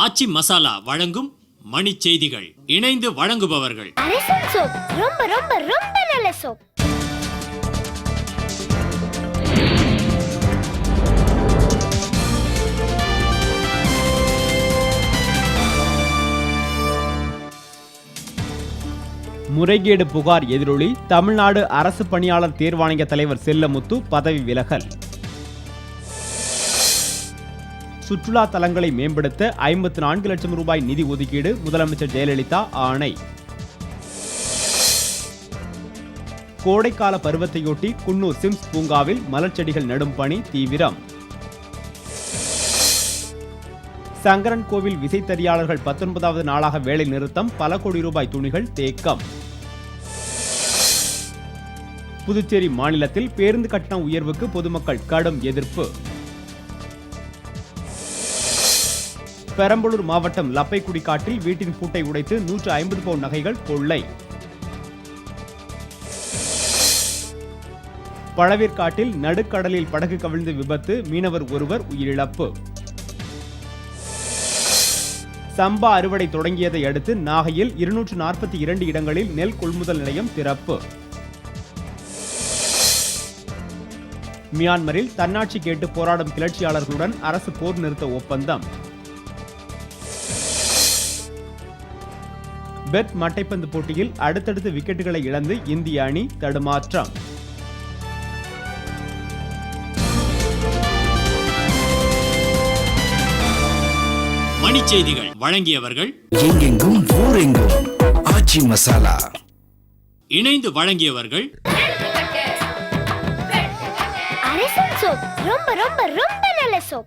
ஆச்சி மசாலா வழங்கும் மணி செய்திகள். இணைந்து வழங்குபவர்கள் அரசன் சோப். ரொம்ப ரொம்ப ரொம்ப நல்ல சோப். முறைகேடு புகார் எதிரொலி தமிழ்நாடு அரசு பணியாளர் தேர்வாணைய தலைவர் செல்லமுத்து பதவி விலகல். சுற்றுலா தலங்களை மேம்படுத்த 54 லட்சம் ரூபாய் நிதி ஒதுக்கீடு முதலமைச்சர் ஜெயலலிதா ஆணை. கோடைக்கால பருவத்தையொட்டி குன்னூர் சிம்ஸ் பூங்காவில் மலர் செடிகள் நடும் பணி தீவிரம். சங்கரன் கோவில் விசைத்தறியாளர்கள் 19வது நாளாக வேலை நிறுத்தம், பல கோடி ரூபாய் துணிகள் தேக்கம். புதுச்சேரி மாநிலத்தில் பேருந்து கட்டண உயர்வுக்கு பொதுமக்கள் கடும் எதிர்ப்பு. பெரம்பலூர் மாவட்டம் லப்பைக்குடி காட்டில் வீட்டின் பூட்டை உடைத்து 150 பவுன் நகைகள் கொள்ளை. பழவேற்காட்டில் நடுக்கடலில் படகு கவிழ்ந்து விபத்து, மீனவர் ஒருவர் உயிரிழப்பு. சம்பா அறுவடை தொடங்கியதை அடுத்து நாகையில் 242 இடங்களில் நெல் கொள்முதல் நிலையம் திறப்பு. மியான்மரில் தன்னாட்சி கேட்டு போராடும் கிளர்ச்சியாளர்களுடன் அரசு போர் நிறுத்த ஒப்பந்தம். பெட் மட்டைப்பந்து போட்டியில் அடுத்தடுத்து விக்கெட்டுகளை இழந்து இந்திய அணி தடுமாற்றம். மணி செய்திகள் வழங்கியவர்கள் எங்கெங்கும் ஊரெங்கும் ஆச்சி மசாலா. இணைந்து வழங்கியவர்கள் அரசன் சோப். ரொம்ப ரொம்ப ரொம்ப நல்ல சோப்.